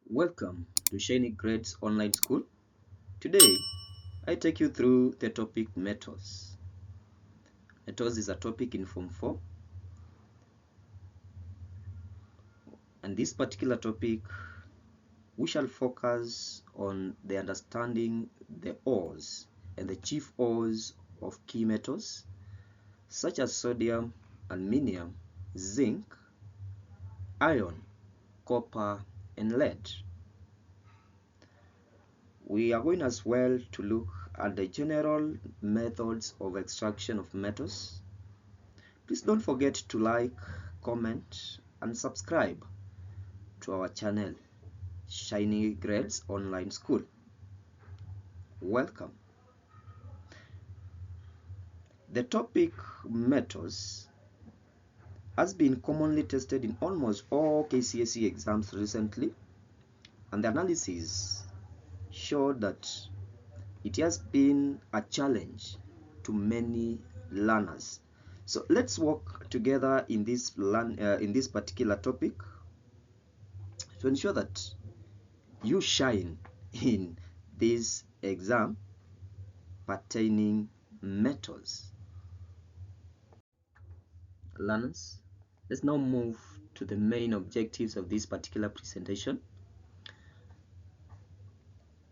Welcome to Shiny Grades Online School. Today, I take you through the topic metals. Metals is a topic in Form 4. And this particular topic, we shall focus on the understanding the ores and the chief ores of key metals, such as sodium, aluminium, zinc, iron, copper, and lead. We are going as well to look at the general methods of extraction of metals. Please don't forget to like, comment, and subscribe to our channel, Shiny Grades Online School. Welcome. The topic metals has been commonly tested in almost all KCSE exams recently, and the analysis showed that it has been a challenge to many learners. So let's work together in this particular topic to ensure that you shine in this exam pertaining metals. Learners, let's now move to the main objectives of this particular presentation.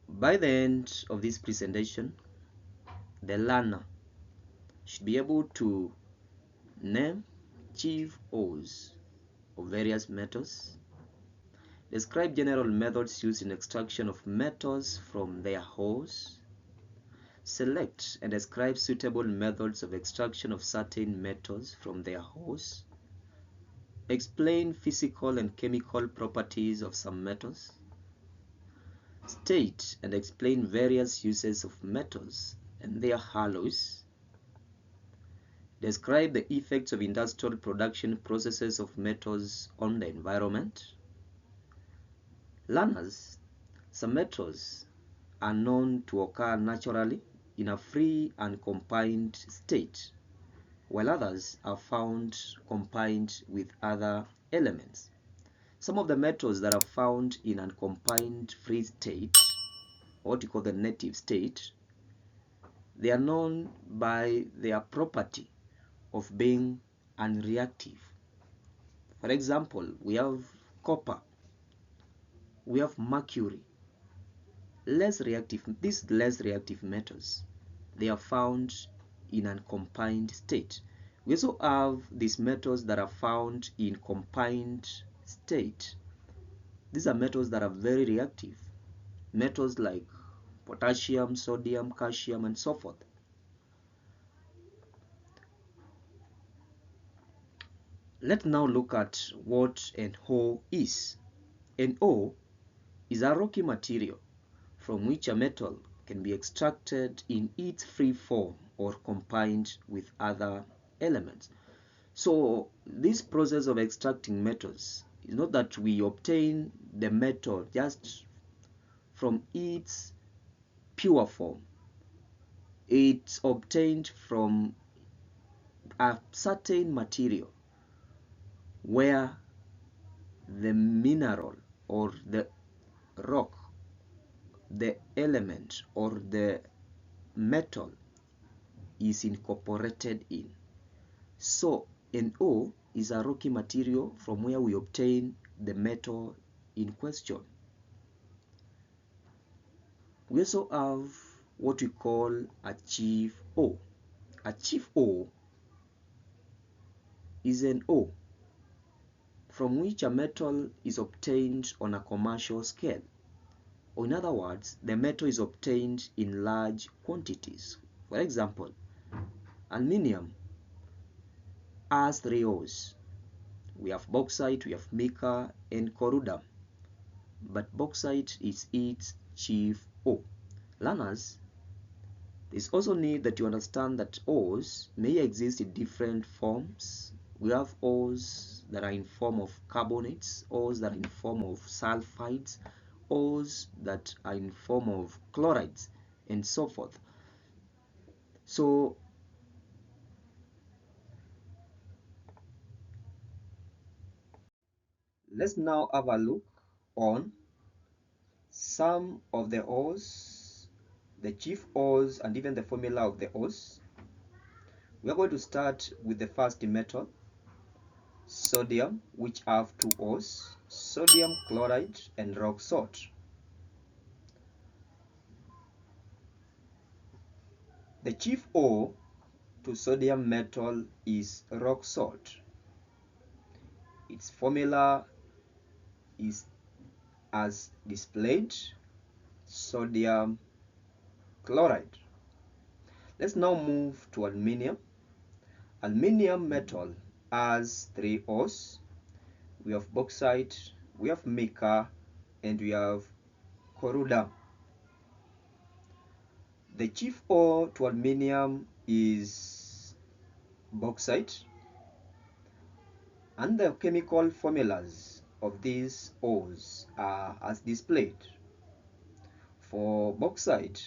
By the end of this presentation, the learner should be able to name chief ores of various metals, describe general methods used in extraction of metals from their ores, select and describe suitable methods of extraction of certain metals from their ores, explain physical and chemical properties of some metals, state and explain various uses of metals and their alloys, describe the effects of industrial production processes of metals on the environment. Learners, some metals are known to occur naturally in a free and combined state, while others are found combined with other elements. Some of the metals that are found in an combined free state, what we call the native state, they are known by their property of being unreactive. For example, we have copper, we have mercury. These less reactive metals, they are found in an combined state. We also have these metals that are found in combined state. These are metals that are very reactive. Metals like potassium, sodium, calcium, and so forth. Let's now look at what an ore is. An ore is a rocky material from which a metal can be extracted in its free form or combined with other elements. So this process of extracting metals is not that we obtain the metal just from its pure form. It's obtained from a certain material where the mineral or the rock, the element or the metal is incorporated in. So an ore is a rocky material from where we obtain the metal in question. We also have what we call a chief ore. A chief ore is an ore from which a metal is obtained on a commercial scale. Or in other words, the metal is obtained in large quantities. For example, aluminium has 3 ores. We have bauxite, we have mica, and corundum. But bauxite is its chief ore. Learners, there's also need that you understand that ores may exist in different forms. We have ores that are in form of carbonates, ores that are in form of sulfides, ores that are in form of chlorides, and so forth. So let's now have a look on some of the ores, the chief ores, and even the formula of the ores. We are going to start with the first metal, sodium, which have two ores, sodium chloride and rock salt. The chief ore to sodium metal is rock salt. Its formula is as displayed, sodium chloride. Let's now move to aluminium. Aluminium metal has three ores. We have bauxite, we have mica, and we have corundum. The chief ore to aluminium is bauxite, and the chemical formulas of these ores are as displayed. For bauxite,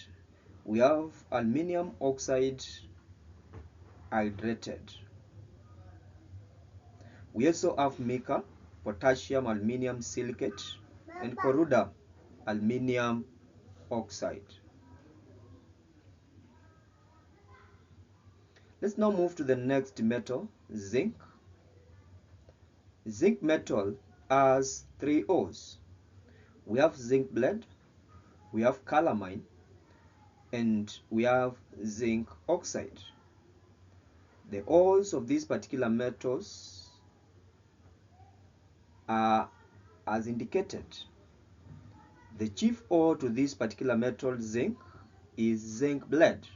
we have aluminium oxide hydrated. We also have mica, potassium aluminium silicate, and corundum aluminium oxide. Let's now move to the next metal, zinc. Zinc metal has three ores. We have zinc blende, we have calamine, and we have zinc oxide. The ores of these particular metals are as indicated. The chief ore to this particular metal, zinc, is zinc blende.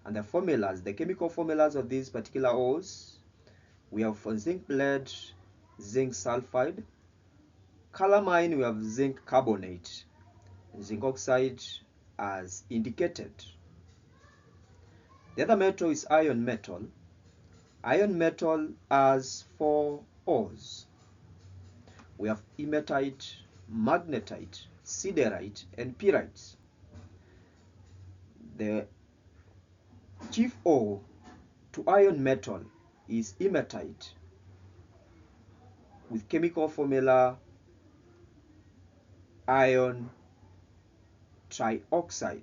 And the formulas, the chemical formulas of these particular ores, we have for zinc blende, zinc sulfide. Calamine, we have zinc carbonate. Zinc oxide as indicated. The other metal is iron metal. Iron metal has four ores. We have hematite, magnetite, siderite, and pyrite. The chief ore to iron metal is hematite with chemical formula iron trioxide.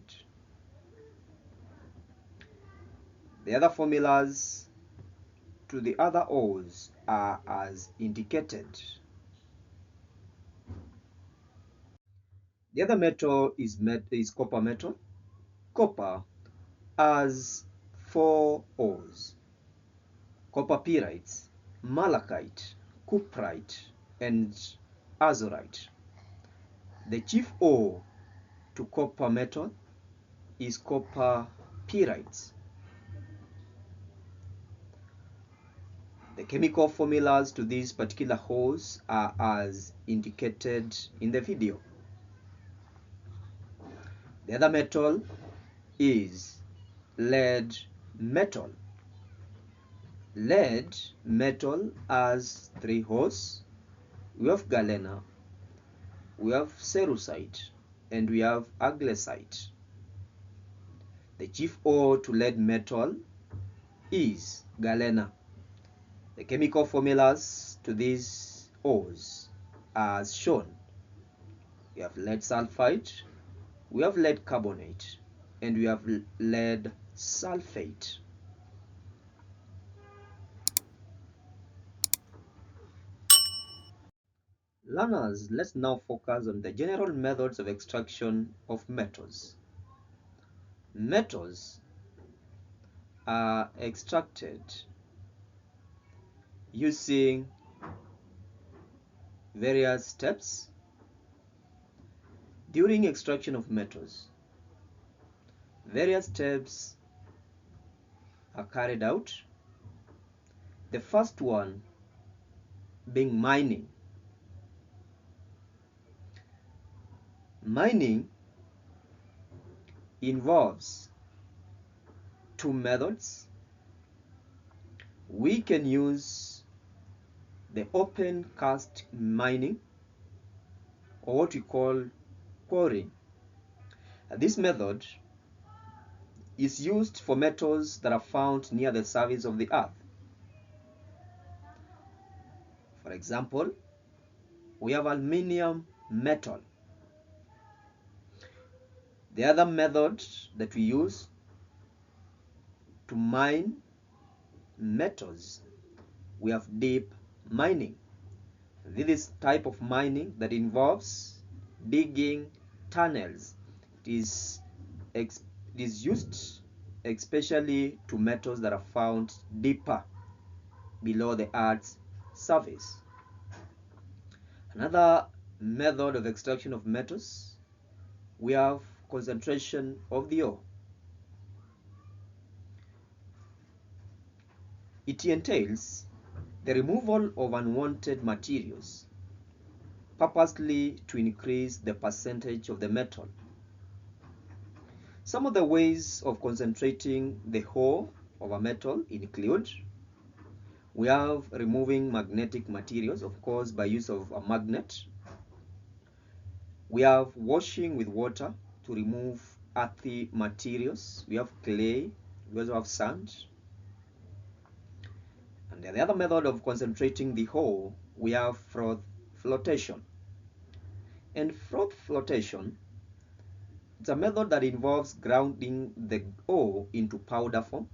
The other formulas to the other ores are as indicated. The other metal is copper metal. Copper has four ores: copper pyrites, malachite, cuprite, and azurite. The chief ore to copper metal is copper pyrites. The chemical formulas to these particular ores are as indicated in the video. The other metal is lead metal. Lead metal has three ores. We have galena, we have cerussite, and we have agglesite. The chief ore to lead metal is galena. The chemical formulas to these ores are as shown. We have lead sulfide, we have lead carbonate, and we have lead sulfate. Learners, let's now focus on the general methods of extraction of metals. Metals are extracted using various steps. During extraction of metals, various steps are carried out. The first one being mining. Mining involves two methods. We can use the open cast mining, or what we call quarrying. This method is used for metals that are found near the surface of the earth. For example, we have aluminium metal. The other method that we use to mine metals, we have deep mining. This type of mining that involves digging tunnels. It is used especially to metals that are found deeper below the Earth's surface. Another method of extraction of metals, we have concentration of the ore. It entails the removal of unwanted materials purposely to increase the percentage of the metal. Some of the ways of concentrating the ore of a metal include: we have removing magnetic materials, of course, by use of a magnet. We have washing with water to remove earthy materials. We have clay. We also have sand. And the other method of concentrating the ore, we have froth flotation. And froth flotation, it's a method that involves grounding the ore into powder form,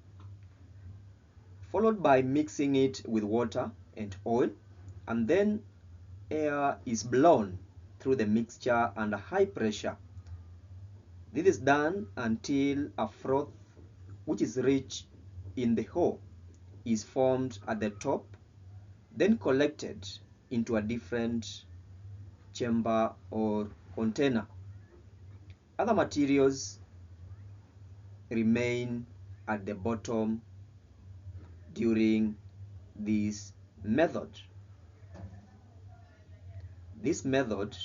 followed by mixing it with water and oil, and then air is blown through the mixture under high pressure. This is done until a froth, which is rich in the ore, is formed at the top, then collected into a different chamber or container. Other materials remain at the bottom during this method. This method,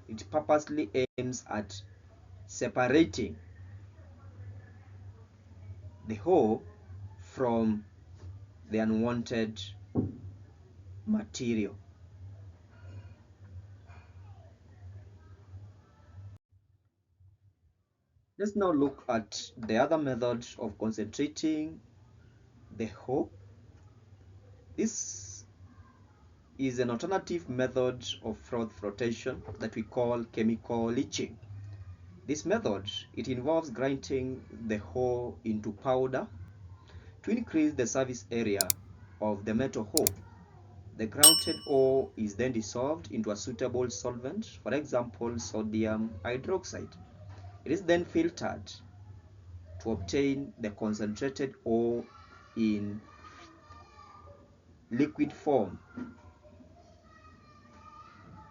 it purposely aims at separating the ore from the unwanted material. Let's now look at the other method of concentrating the ore. This is an alternative method of froth flotation that we call chemical leaching. This method, it involves grinding the ore into powder to increase the surface area of the metal ore. The grounded ore is then dissolved into a suitable solvent, for example, sodium hydroxide. It is then filtered to obtain the concentrated ore in liquid form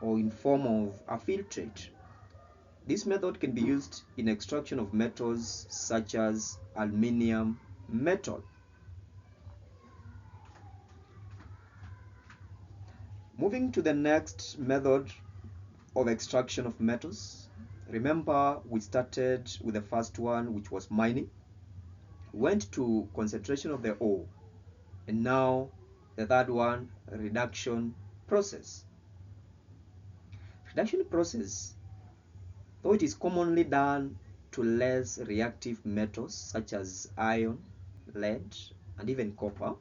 or in form of a filtrate. This method can be used in extraction of metals such as aluminium metal. Moving to the next method of extraction of metals. Remember, we started with the first one, which was mining. Went to concentration of the ore, and now the third one, reduction process. Reduction process, though it is commonly done to less reactive metals such as iron, lead, and even copper,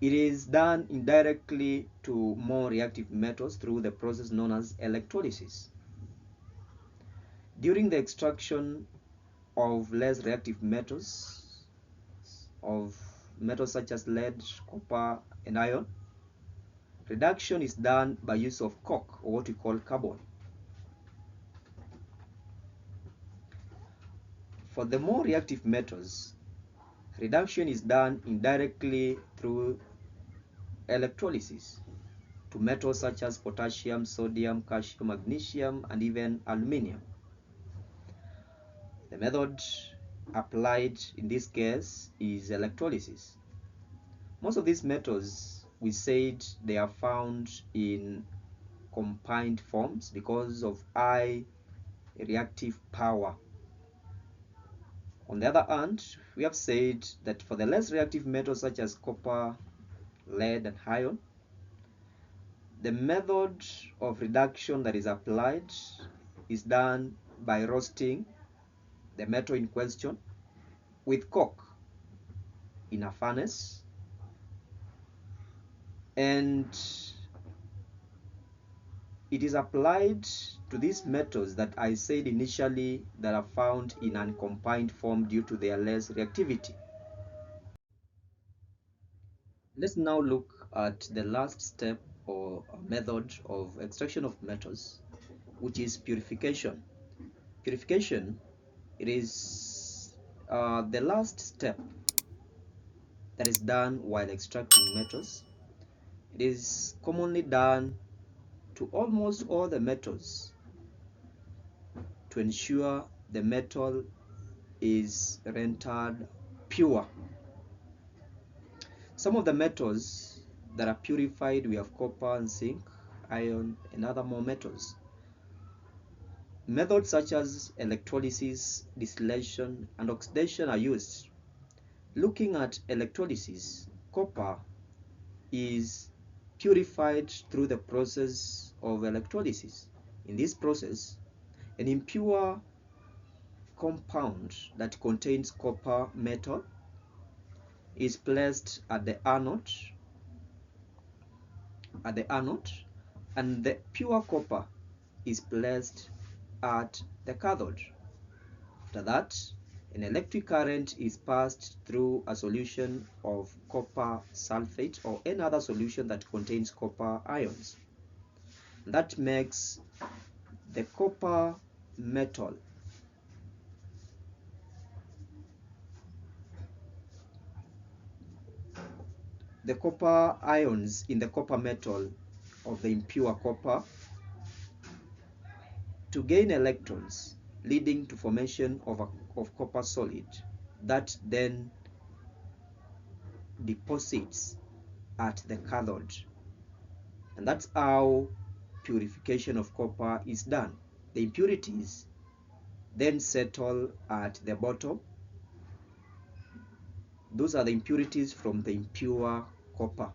it is done indirectly to more reactive metals through the process known as electrolysis. During the extraction of less reactive metals, of metals such as lead, copper, and iron, reduction is done by use of coke, or what we call carbon. For the more reactive metals, reduction is done indirectly through electrolysis to metals such as potassium, sodium, calcium, magnesium, and even aluminium. The method applied in this case is electrolysis. Most of these metals, we said, they are found in combined forms because of high reactive power. On the other hand, we have said that for the less reactive metals such as copper, lead, and iron, the method of reduction that is applied is done by roasting the metal in question with coke in a furnace, and it is applied to these metals that I said initially that are found in uncombined form due to their less reactivity. Let's now look at the last step or method of extraction of metals, which is purification. Purification, it is the last step that is done while extracting metals. It is commonly done to almost all the metals to ensure the metal is rendered pure. Some of the metals that are purified, we have copper and zinc, iron, and other more metals. Methods such as electrolysis, distillation, and oxidation are used. Looking at electrolysis, copper is purified through the process of electrolysis. In this process, an impure compound that contains copper metal is placed at the anode, and the pure copper is placed at the cathode. After that, an electric current is passed through a solution of copper sulfate or any other solution that contains copper ions. That makes the copper metal the copper ions in the copper metal of the impure copper to gain electrons, leading to formation of copper solid that then deposits at the cathode. And that's how purification of copper is done. The impurities then settle at the bottom. Those are the impurities from the impure copper,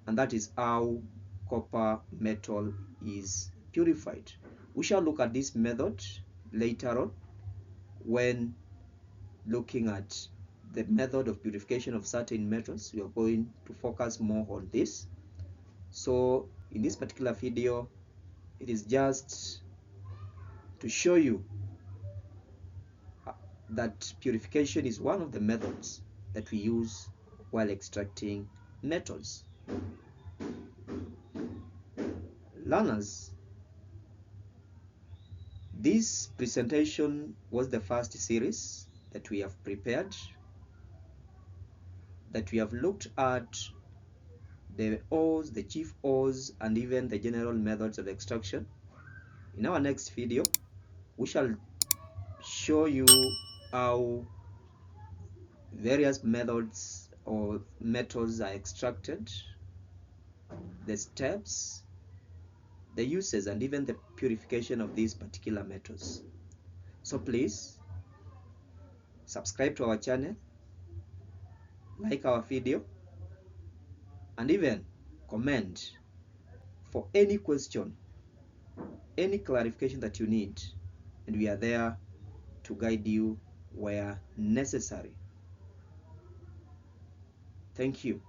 and that is how copper metal is purified. We shall look at this method later on when looking at the method of purification of certain metals. We are going to focus more on this. So in this particular video, it is just to show you that purification is one of the methods that we use while extracting metals. Learners, this presentation was the first series that we have prepared, that we have looked at the ores, the chief ores, and even the general methods of extraction. In our next video, we shall show you how various methods or metals are extracted, the steps, the uses, and even the purification of these particular metals. So please subscribe to our channel, like our video, and even comment for any question, any clarification that you need, and we are there to guide you where necessary. Thank you.